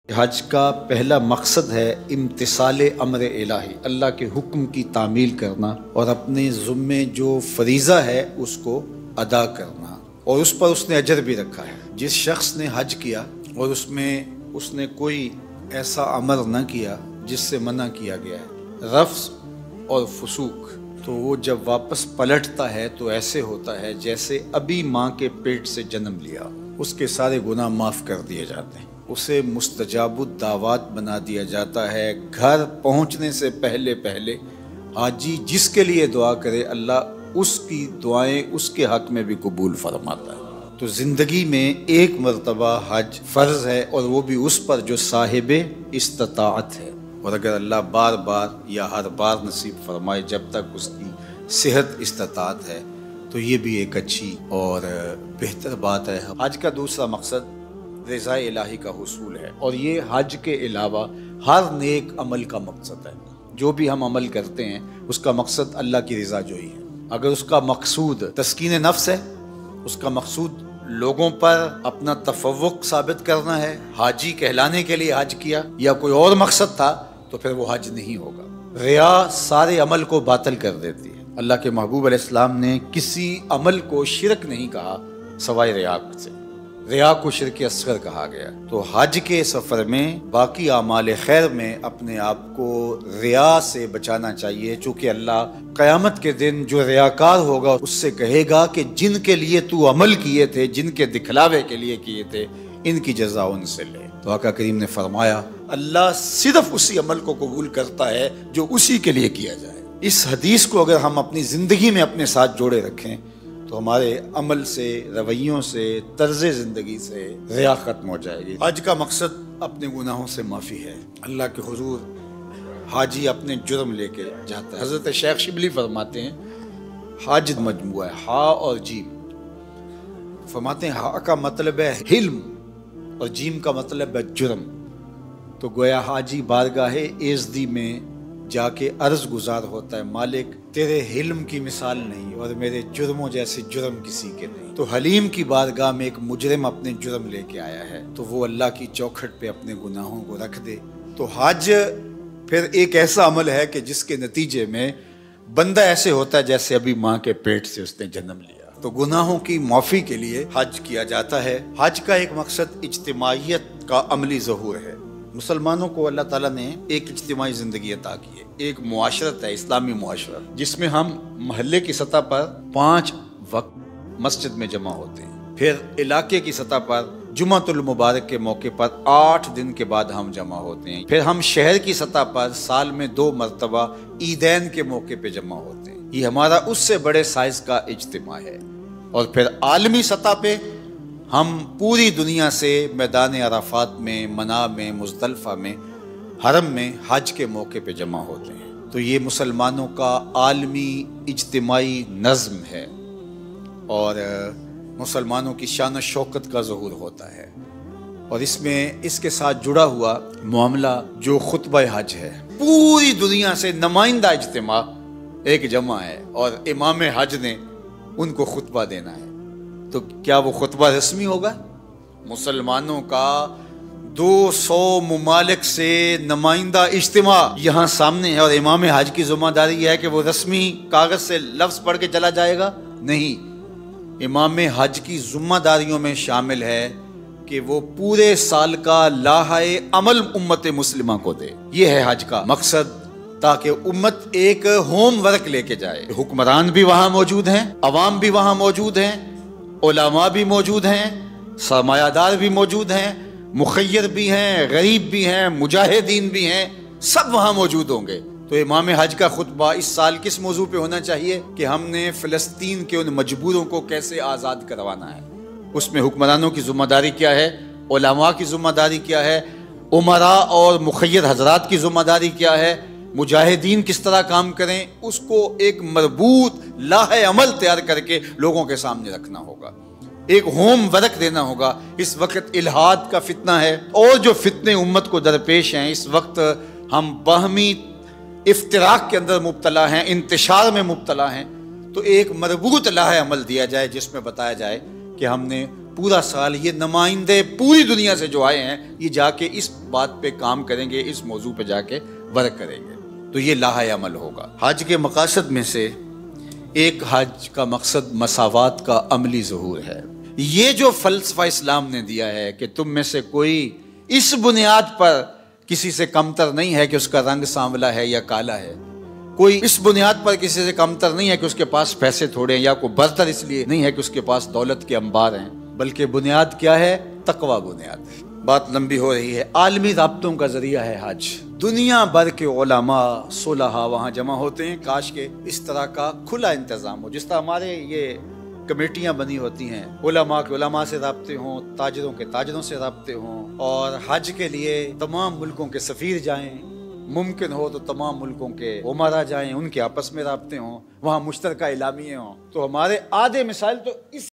حج کا پہلا مقصد ہے امتثال امر الہی، اللہ کے حکم کی تعمیل کرنا اور اپنے ذمے جو فریضہ ہے اس کو ادا کرنا، اور اس پر اس نے اجر بھی رکھا ہے۔ جس شخص نے حج کیا اور اس نے کوئی ایسا عمل نہ کیا جس سے منع کیا گیا ہے، رفث اور فسوق، تو وہ جب واپس پلٹتا ہے تو ایسے ہوتا ہے جیسے ابھی ماں کے پیٹ سے جنم لیا۔ اس کے سارے گناہ معاف کر دیے جاتے ہیں، اسے مستجاب الدعوات بنا دیا جاتا ہے۔ گھر پہنچنے سے پہلے حاجی جس کے لیے دعا کرے اللہ اس کی دعائیں اس کے حق میں بھی قبول فرماتا ہے۔ تو زندگی میں ایک مرتبہ حج فرض ہے، اور وہ بھی اس پر جو صاحب استطاعت ہے، اور اگر اللہ بار بار یا ہر بار نصیب فرمائے جب تک اس کی صحت استطاعت ہے تو یہ بھی ایک اچھی اور بہتر بات ہے۔ حج کا دوسرا مقصد رضا الہی کا حصول ہے، اور یہ حج کے علاوہ ہر نیک عمل کا مقصد ہے۔ جو بھی ہم عمل کرتے ہیں اس کا مقصد اللہ کی رضا جوئی ہے۔ اگر اس کا مقصود تسکین نفس ہے، اس کا مقصود لوگوں پر اپنا تفوق ثابت کرنا ہے، حاجی کہلانے کے لیے حج کیا، یا کوئی اور مقصد تھا، تو پھر وہ حج نہیں ہوگا۔ ریا سارے عمل کو باطل کر دیتی ہے۔ اللہ کے محبوب علیہ السلام نے کسی عمل کو شرک نہیں کہا سوائے ریا سے، ریا کو شرک اصغر کہا گیا۔ تو حج کے سفر میں باقی اعمال خیر میں اپنے آپ کو ریا سے بچانا چاہیے، چونکہ اللہ قیامت کے دن جو ریاکار ہوگا اس سے کہے گا کہ جن کے لیے تو عمل کیے تھے، جن کے دکھلاوے کے لیے کیے تھے، ان کی جزا ان سے لے۔ تو آقا کریم نے فرمایا اللہ صرف اسی عمل کو قبول کرتا ہے جو اسی کے لیے کیا جائے۔ اس حدیث کو اگر ہم اپنی زندگی میں اپنے ساتھ جوڑے رکھیں تو ہمارے عمل سے، رویوں سے، طرز زندگی سے ریا ختم ہو جائے گی۔ حج کا مقصد اپنے گناہوں سے معافی ہے۔ اللہ کے حضور حاجی اپنے جرم لے کے جاتا ہے۔ حضرت شیخ شبلی فرماتے ہیں حج مجموعہ ہے، ہا اور جیم۔ فرماتے ہیں ہا کا مطلب ہے حلم اور جیم کا مطلب ہے جرم۔ تو گویا حاجی بارگاہ ایزدی میں جا کے عرض گزار ہوتا ہے مالک تیرے حلم کی مثال نہیں اور میرے جرموں جیسے جرم کسی کے نہیں۔ تو حلیم کی بارگاہ میں ایک مجرم اپنے جرم لے کے آیا ہے تو وہ اللہ کی چوکھٹ پہ اپنے گناہوں کو رکھ دے۔ تو حج پھر ایک ایسا عمل ہے کہ جس کے نتیجے میں بندہ ایسے ہوتا ہے جیسے ابھی ماں کے پیٹ سے اس نے جنم لیا۔ تو گناہوں کی معافی کے لیے حج کیا جاتا ہے۔ حج کا ایک مقصد اجتماعیت کا عملی ظہور ہے۔ مسلمانوں کو اللہ تعالیٰ نے ایک اجتماعی زندگی عطا کی ہے، ایک معاشرت ہے، اسلامی معاشرت، جس میں ہم محلے کی سطح پر 5 وقت مسجد میں جمع ہوتے ہیں، پھر علاقے کی سطح پر جمعۃ المبارک کے موقع پر 8 دن کے بعد ہم جمع ہوتے ہیں، پھر ہم شہر کی سطح پر سال میں 2 مرتبہ عیدین کے موقع پہ جمع ہوتے ہیں۔ یہ ہمارا اس سے بڑے سائز کا اجتماع ہے۔ اور پھر عالمی سطح پہ ہم پوری دنیا سے میدان عرفات میں، منی میں، مزدلفہ میں، حرم میں حج کے موقع پہ جمع ہوتے ہیں۔ تو یہ مسلمانوں کا عالمی اجتماعی نظم ہے اور مسلمانوں کی شان و شوکت کا ظہور ہوتا ہے۔ اور اس میں اس کے ساتھ جڑا ہوا معاملہ جو خطبہ حج ہے، پوری دنیا سے نمائندہ اجتماع ایک جمع ہے اور امام حج نے ان کو خطبہ دینا ہے۔ تو کیا وہ خطبہ رسمی ہوگا؟ مسلمانوں کا 200 ممالک سے نمائندہ اجتماع یہاں سامنے ہے، اور امام حج کی ذمہ داری یہ ہے کہ وہ رسمی کاغذ سے لفظ پڑھ کے چلا جائے گا؟ نہیں، امام حج کی ذمہ داریوں میں شامل ہے کہ وہ پورے سال کا لائحہ عمل امت مسلمہ کو دے۔ یہ ہے حج کا مقصد، تاکہ امت ایک ہوم ورک لے کے جائے۔ حکمران بھی وہاں موجود ہیں، عوام بھی وہاں موجود ہیں، علماء بھی موجود ہیں، سرمایہ دار بھی موجود ہیں، مخیر بھی ہیں، غریب بھی ہیں، مجاہدین بھی ہیں، سب وہاں موجود ہوں گے۔ تو امام حج کا خطبہ اس سال کس موضوع پہ ہونا چاہیے کہ ہم نے فلسطین کے ان مجبوروں کو کیسے آزاد کروانا ہے۔ اس میں حکمرانوں کی ذمہ داری کیا ہے، علماء کی ذمہ داری کیا ہے، امراء اور مخیر حضرات کی ذمہ داری کیا ہے، مجاہدین کس طرح کام کریں، اس کو ایک مربوط لائحہ عمل تیار کر کے لوگوں کے سامنے رکھنا ہوگا، ایک ہوم ورک دینا ہوگا۔ اس وقت الحاد کا فتنہ ہے اور جو فتنے امت کو درپیش ہیں، اس وقت ہم باہمی افتراق کے اندر مبتلا ہیں، انتشار میں مبتلا ہیں، تو ایک مربوط لائحہ عمل دیا جائے جس میں بتایا جائے کہ ہم نے پورا سال یہ نمائندے پوری دنیا سے جو آئے ہیں یہ جا کے اس بات پہ کام کریں گے، اس موضوع پہ جا کے ورک کریں گے، تو یہ لاحہ عمل ہوگا۔ حج کے مقاصد میں سے ایک حج کا مقصد مساوات کا عملی ظہور ہے۔ یہ جو فلسفہ اسلام نے دیا ہے کہ تم میں سے کوئی اس بنیاد پر کسی سے کمتر نہیں ہے کہ اس کا رنگ سانولا ہے یا کالا ہے، کوئی اس بنیاد پر کسی سے کمتر نہیں ہے کہ اس کے پاس پیسے تھوڑے ہیں، یا کوئی برتر اس لیے نہیں ہے کہ اس کے پاس دولت کے انبار ہیں، بلکہ بنیاد کیا ہے؟ تقوی بنیاد ہے۔ بات لمبی ہو رہی ہے۔ عالمی رابطوں کا ذریعہ ہے حج۔ دنیا بھر کے علماء صلحاء وہاں جمع ہوتے ہیں۔ کاش کے اس طرح کا کھلا انتظام ہو، جس طرح ہمارے یہ کمیٹیاں بنی ہوتی ہیں، علماء کے علماء سے رابطے ہوں، تاجروں کے تاجروں سے رابطے ہوں، اور حج کے لیے تمام ملکوں کے سفیر جائیں، ممکن ہو تو تمام ملکوں کے عمرا جائیں، ان کے آپس میں رابطے ہوں، وہاں مشترکہ اعلامیے ہوں، تو ہمارے آدھے مسائل تو اس